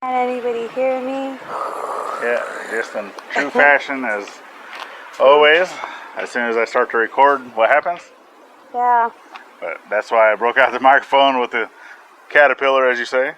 Can anybody hear me? Yeah, just in true fashion as always. As soon as I start to record, what happens? Yeah. But that's why I broke out the microphone with the caterpillar, as you say.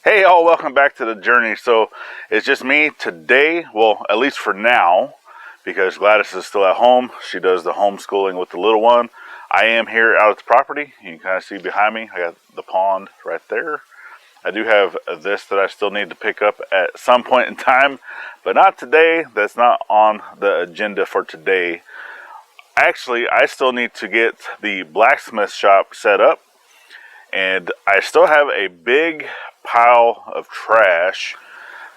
Hey all, welcome back to the journey. So it's just me today, well, at least for now, because Gladys is still at home. She does the homeschooling with the little one. I am here out at the property. You can kind of see behind me, I got the pond right there. I do have this that I still need to pick up at some point in time, but not today. That's not on the agenda for today. Actually, I still need to get the blacksmith shop set up, and I still have a big pile of trash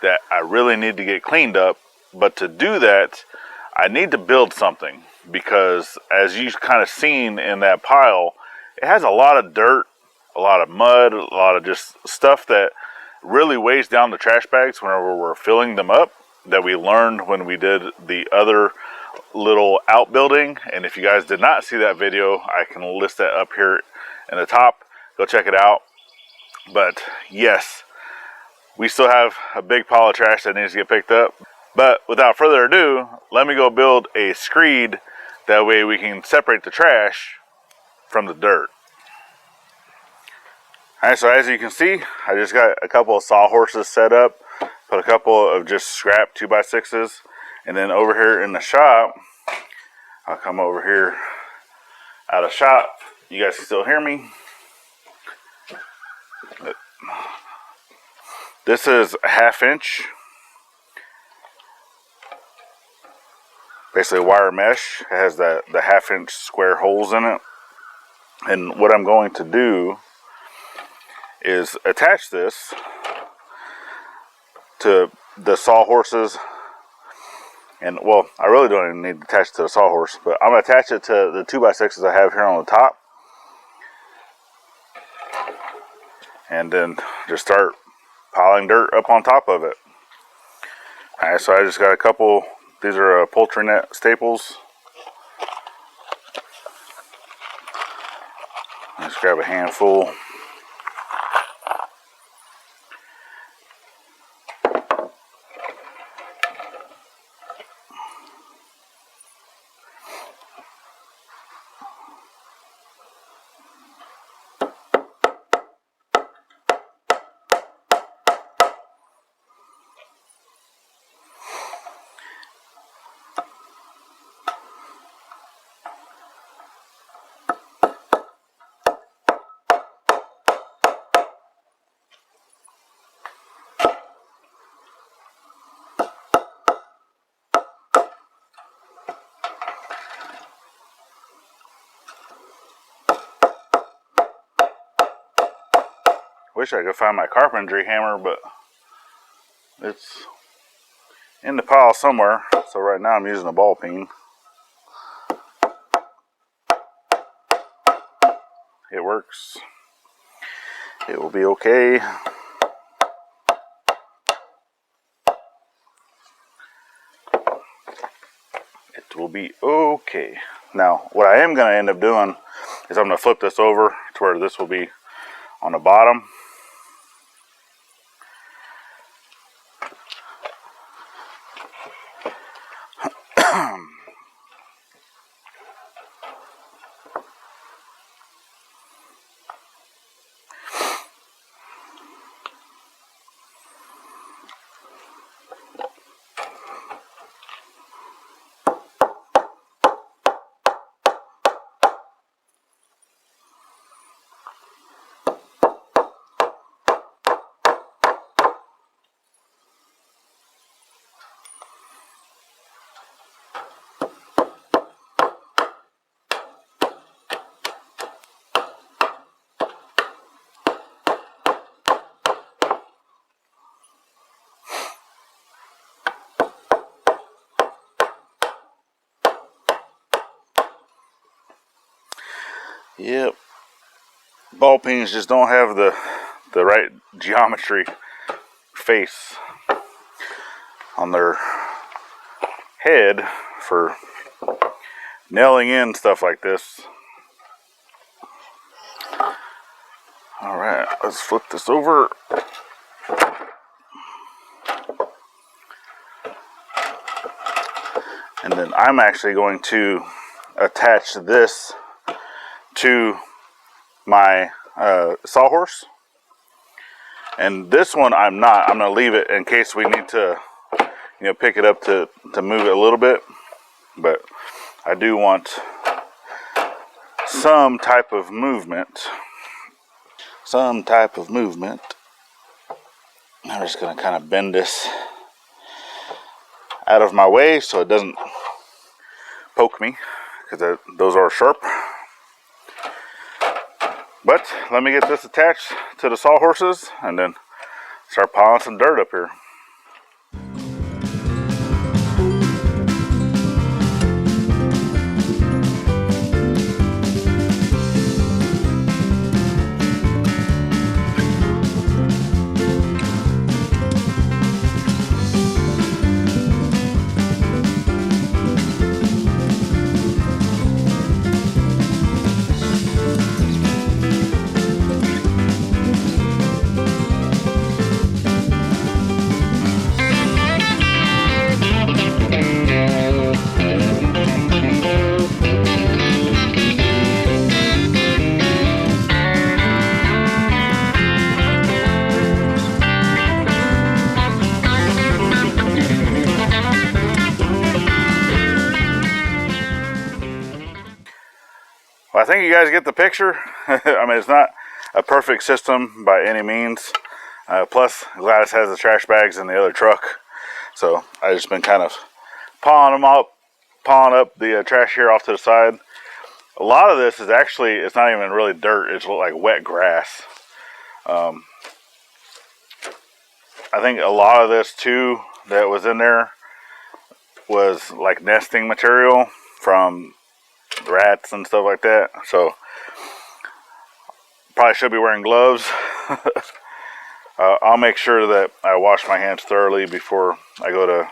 that I really need to get cleaned up. But to do that, I need to build something, because as you've kind of seen in that pile, it has a lot of dirt, a lot of mud, a lot of just stuff that really weighs down the trash bags whenever we're filling them up, that we learned when we did the other little outbuilding. And if you guys did not see that video, I can list that up here in the top. Go check it out. But yes, we still have a big pile of trash that needs to get picked up. But without further ado, let me go build a screed. That way we can separate the trash from the dirt. Alright, so as you can see, I just got a couple of sawhorses set up. Put a couple of just scrap 2x6s. And then over here in the shop, I'll come over here out of shop. You guys can still hear me. This is a 1/2 inch. Basically wire mesh. It has the 1/2 inch square holes in it. And what I'm going to do is attach this to the sawhorses. And well, I really don't even need to attach it to the sawhorse, but I'm going to attach it to the 2x6s I have here on the top. And then just start piling dirt up on top of it. Alright, so I just got a couple, these are poultry net staples. Let's grab a handful. Wish I could find my carpentry hammer, but it's in the pile somewhere. So right now I'm using a ball peen. It works. It will be okay. It will be okay. Now, what I am going to end up doing is I'm going to flip this over to where this will be on the bottom. Yep. Ball peens just don't have the right geometry face on their head for nailing in stuff like this. All right, let's flip this over. And then I'm actually going to attach this to my sawhorse. And this one I'm not. I'm going to leave it in case we need to, pick it up to move it a little bit. But I do want some type of movement. I'm just going to kind of bend this out of my way so it doesn't poke me, because those are sharp. But let me get this attached to the sawhorses and then start piling some dirt up here. Well, I think you guys get the picture. I mean, it's not a perfect system by any means. Plus, Gladys has the trash bags in the other truck. So I just been kind of piling up the trash here off to the side. A lot of this is actually, it's not even really dirt. It's like wet grass. I think a lot of this too that was in there was like nesting material from rats and stuff like that. So probably should be wearing gloves. I'll make sure that I wash my hands thoroughly before I go to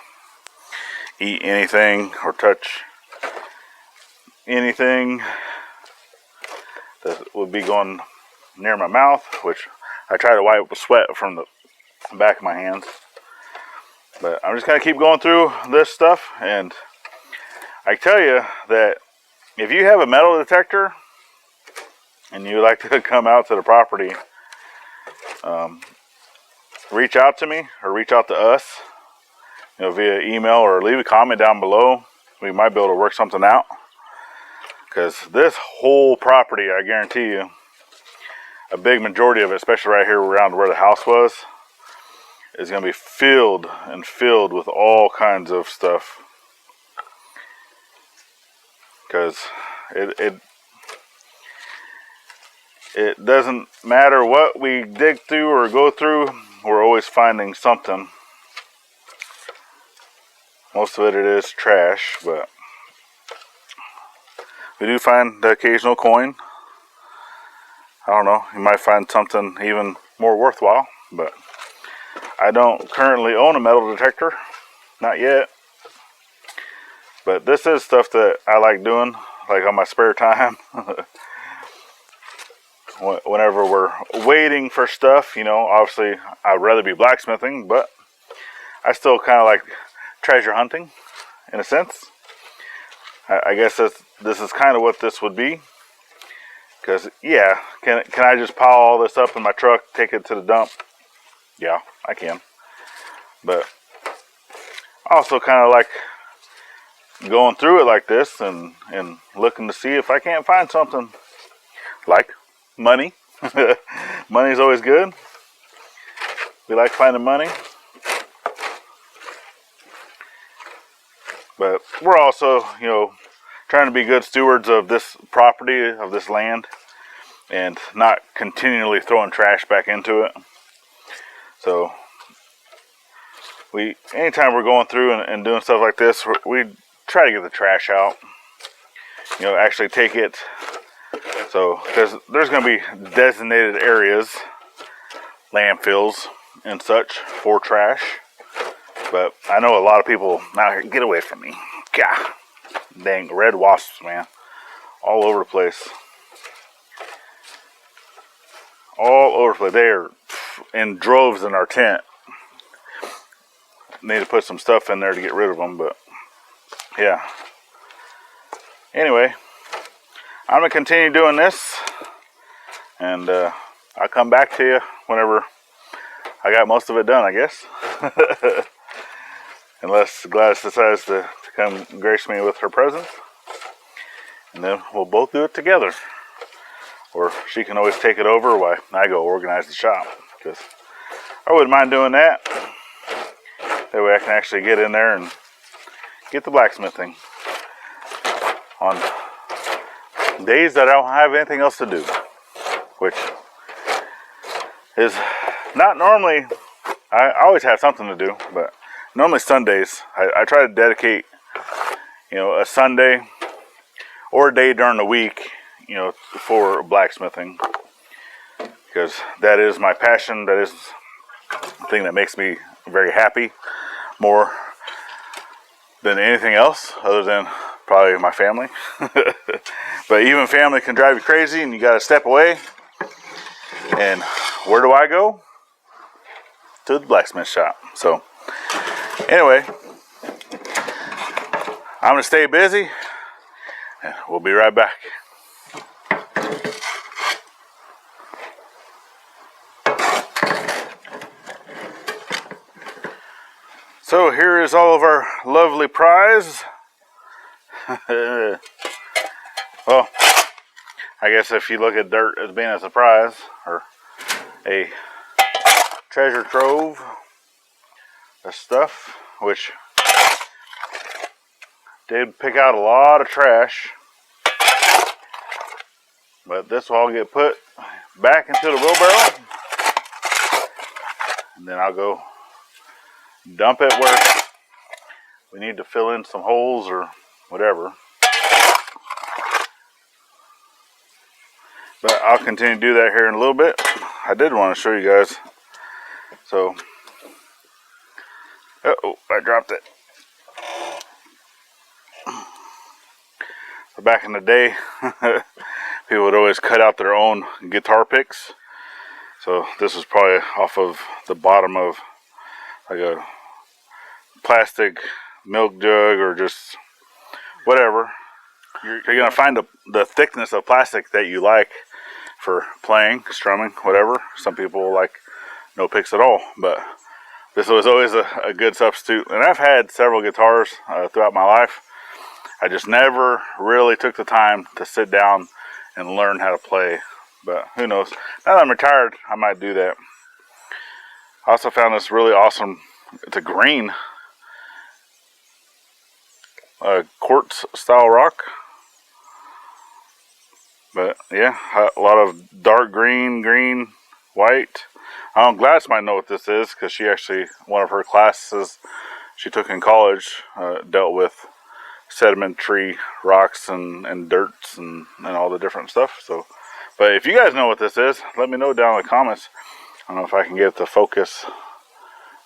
eat anything or touch anything that would be going near my mouth, which I try to wipe with sweat from the back of my hands. But I'm just going to keep going through this stuff, and I tell you that if you have a metal detector and you like to come out to the property, reach out to me or reach out to us, via email, or leave a comment down below. We might be able to work something out, because this whole property, I guarantee you, a big majority of it, especially right here around where the house was, is going to be filled with all kinds of stuff. Because it doesn't matter what we dig through or go through, we're always finding something. Most of it is trash, but we do find the occasional coin. I don't know, you might find something even more worthwhile, but I don't currently own a metal detector, not yet. But this is stuff that I like doing, like on my spare time. Whenever we're waiting for stuff, obviously I'd rather be blacksmithing, but I still kind of like treasure hunting, in a sense. I guess this is kind of what this would be. Because, yeah, can I just pile all this up in my truck, take it to the dump? Yeah, I can. But I also kind of like going through it like this and looking to see if I can't find something like money. Money's always good. We like finding money. But we're also, trying to be good stewards of this property, of this land, and not continually throwing trash back into it. So anytime we're going through and doing stuff like this, we try to get the trash out. Actually take it. So, because there's going to be designated areas, landfills and such, for trash. But I know a lot of people out here, get away from me. Gah. Dang, red wasps, man. All over the place. All over the place. They are in droves in our tent. Need to put some stuff in there to get rid of them, but yeah. Anyway, I'm going to continue doing this, and I'll come back to you whenever I got most of it done, I guess. Unless Gladys decides to come grace me with her presence. And then we'll both do it together. Or she can always take it over while I go organize the shop. Because I wouldn't mind doing that. That way I can actually get in there and get the blacksmithing on days that I don't have anything else to do. Which is not normally, I always have something to do, but normally Sundays, I try to dedicate, a Sunday or a day during the week, for blacksmithing. Because that is my passion. That is the thing that makes me very happy more than anything else, other than probably my family. But even family can drive you crazy, and you got to step away. And where do I go? To the blacksmith shop. So anyway, I'm going to stay busy, and we'll be right back. So here is all of our lovely prize. Well, I guess if you look at dirt as being a surprise, or a treasure trove of stuff, which did pick out a lot of trash, but this will all get put back into the wheelbarrow, and then I'll go dump it where we need to fill in some holes or whatever. But I'll continue to do that here in a little bit. I did want to show you guys. So, uh-oh, I dropped it. So back in the day, people would always cut out their own guitar picks. So this is probably off of the bottom of like a plastic milk jug or just whatever. You're going to find the thickness of plastic that you like for playing, strumming, whatever. Some people like no picks at all, but this was always a good substitute. And I've had several guitars throughout my life. I just never really took the time to sit down and learn how to play. But who knows? Now that I'm retired, I might do that. I also found this really awesome, it's a green quartz style rock. But yeah, a lot of dark green, white. Gladys might know what this is, because she actually, one of her classes she took in college dealt with sedimentary rocks and dirts and all the different stuff. So, but if you guys know what this is, let me know down in the comments. I don't know if I can get it to focus,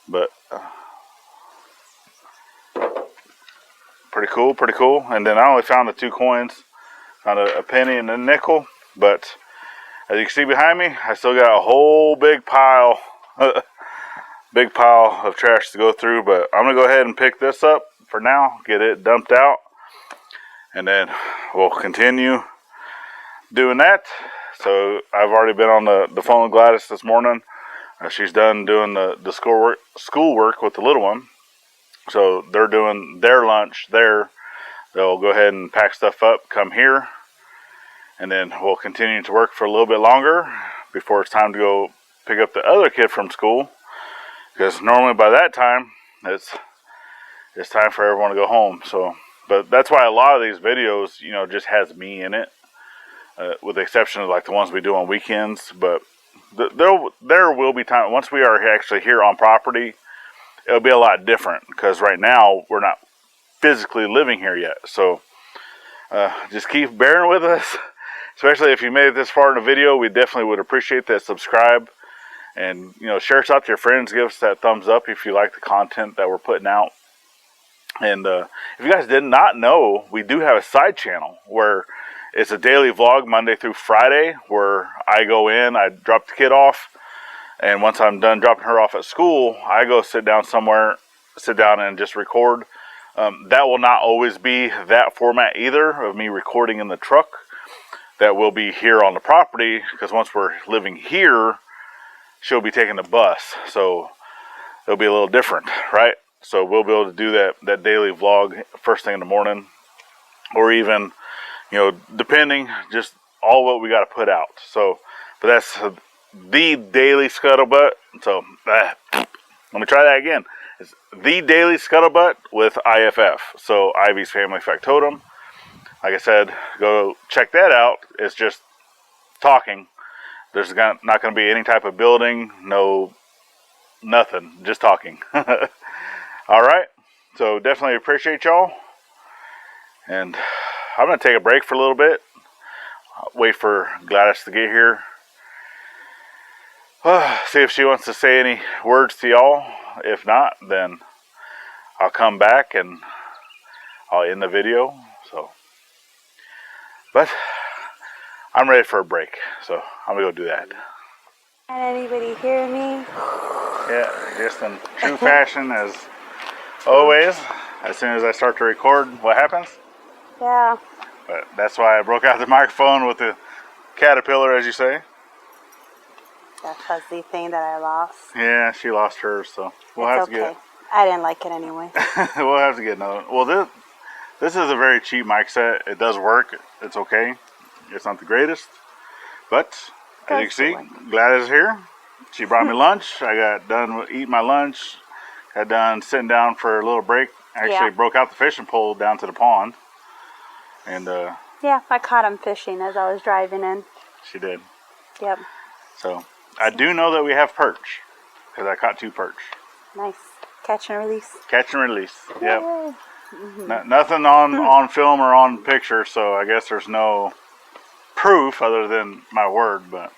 but pretty cool. And then I only found the 2 coins, found a penny and a nickel, but as you can see behind me, I still got a whole big pile of trash to go through. But I'm gonna go ahead and pick this up for now, get it dumped out, and then we'll continue doing that. So I've already been on the phone with Gladys this morning. She's done doing the schoolwork with the little one. So they're doing their lunch there. They'll go ahead and pack stuff up, come here, and then we'll continue to work for a little bit longer before it's time to go pick up the other kid from school. Because normally by that time, it's time for everyone to go home. So, but that's why a lot of these videos, just has me in it, with the exception of like the ones we do on weekends. But there will be time once we are actually here on property. It'll be a lot different, because right now we're not physically living here yet. So just keep bearing with us, especially if you made it this far in the video. We definitely would appreciate that subscribe And, you know, share us out to your friends. Give us that thumbs up if you like the content that we're putting out. And if you guys did not know, we do have a side channel where it's a daily vlog Monday through Friday where I go in, I drop the kid off, and once I'm done dropping her off at school, I go sit down somewhere, sit down and just record. That will not always be that format either of me recording in the truck. That will be here on the property, because once we're living here, she'll be taking the bus. So it'll be a little different, right? So we'll be able to do that daily vlog first thing in the morning, or even, you know, depending, just all what we got to put out. So, but that's the daily scuttlebutt. So let me try that again. It's the daily scuttlebutt with IFF. So Ivy's Family Factotum. Like I said, go check that out. It's just talking. There's not going to be any type of building, no, nothing, just talking. All right, so definitely appreciate y'all. And I'm going to take a break for a little bit. Wait for Gladys to get here. See if she wants to say any words to y'all. If not, then I'll come back and I'll end the video. So, but I'm ready for a break, so I'm gonna go do that. Can anybody hear me? Yeah, just in true fashion as always. As soon as I start to record, what happens? Yeah. But that's why I broke out the microphone with the caterpillar, as you say. That fuzzy thing that I lost. Yeah, she lost hers, so we'll have to get. I didn't like it anyway. We'll have to get another. Well, this is a very cheap mic set. It does work. It's okay. It's not the greatest, but as you can see, Gladys is here. She brought me lunch. I got done eating my lunch. Got done sitting down for a little break. Actually, broke out the fishing pole down to the pond. And yeah, I caught him fishing as I was driving in. She did. Yep. So I do know that we have perch, because I caught 2 perch. Nice. Catch and release. Catch and release. Yay. Yep. Mm-hmm. Nothing on film or on picture, so I guess there's no proof other than my word, but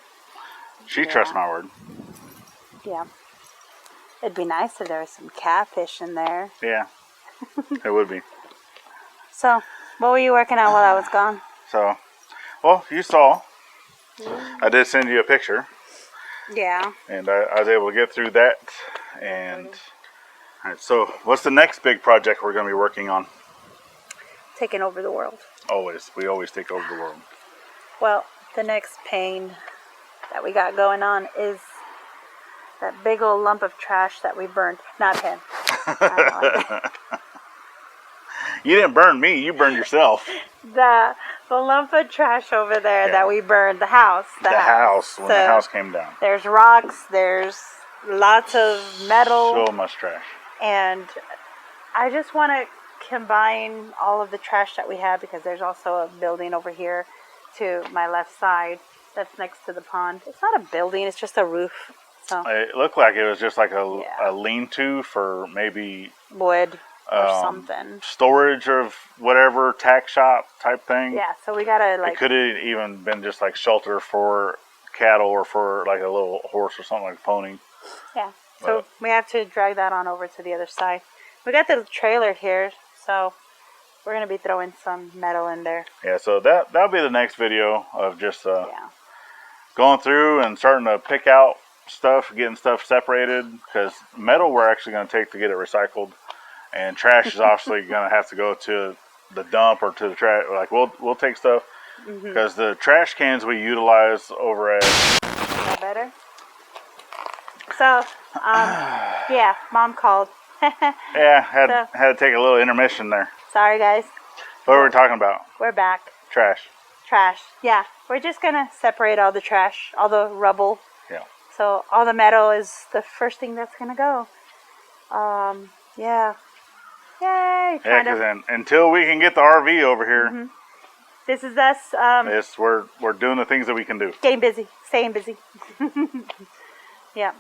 she trusts my word. Yeah. It'd be nice if there was some catfish in there. Yeah. It would be. So, what were you working on while I was gone? So, well, you saw. I did send you a picture. Yeah. And I was able to get through that. And all right, so what's the next big project we're going to be working on? Taking over the world. Always. We always take over the world. Well, the next pain that we got going on is that big old lump of trash that we burned. Not him. I don't like it. You didn't burn me. You burned yourself. The lump of trash over there that we burned. The house. The house. When the house came down. There's rocks. There's lots of metal. So much trash. And I just want to combine all of the trash that we have, because there's also a building over here to my left side that's next to the pond. It's not a building. It's just a roof. So it looked like it was just like a lean-to for maybe wood. Or something. Storage of whatever, tack shop type thing. Yeah, so we gotta It could have even been just like shelter for cattle or for like a little horse or something, like a pony. Yeah, so we have to drag that on over to the other side. We got the trailer here, so we're gonna be throwing some metal in there. Yeah, so that'll be the next video of just going through and starting to pick out stuff, getting stuff separated, because metal we're actually going to take to get it recycled. And trash is obviously going to have to go to the dump or to the trash. Like we'll take stuff because the trash cans we utilize over at. Is that better? So, yeah, Mom called. Yeah, had to take a little intermission there. Sorry, guys. What were we talking about? We're back. Trash. Yeah, we're just gonna separate all the trash, all the rubble. Yeah. So all the metal is the first thing that's gonna go. Yeah. Yay! Yeah, because until we can get the RV over here, this is us. We're doing the things that we can do. Getting busy, staying busy. Yeah.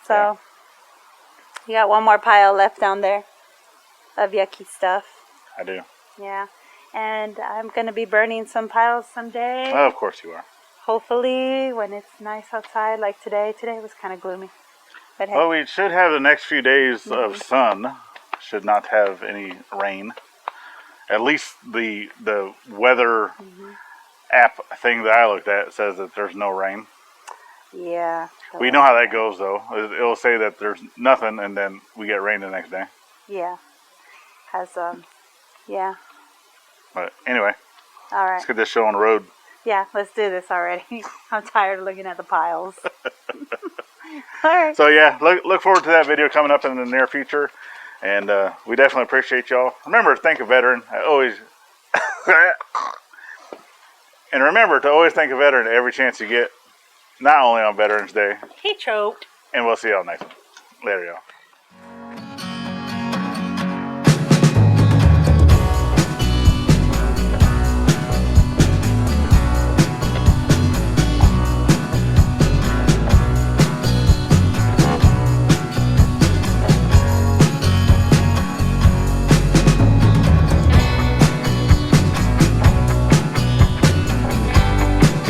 So you got one more pile left down there of yucky stuff. I do. Yeah, and I'm gonna be burning some piles someday. Oh, of course you are. hopefully when it's nice outside, like today was kind of gloomy. But hey, Well, we should have the next few days of sun. Should not have any rain. At least the weather app thing that I looked at says that there's no rain. yeah. We know how that goes, though. It'll say that there's nothing, and then we get rain the next day. Yeah. Has yeah. But anyway, All right. let's get this show on the road. Yeah, let's do this already. I'm tired of looking at the piles. All right. So yeah, look forward to that video coming up in the near future, and we definitely appreciate y'all. Remember, thank a veteran. And remember to always thank a veteran every chance you get, not only on Veterans Day. He choked. And we'll see y'all next one. Later, y'all.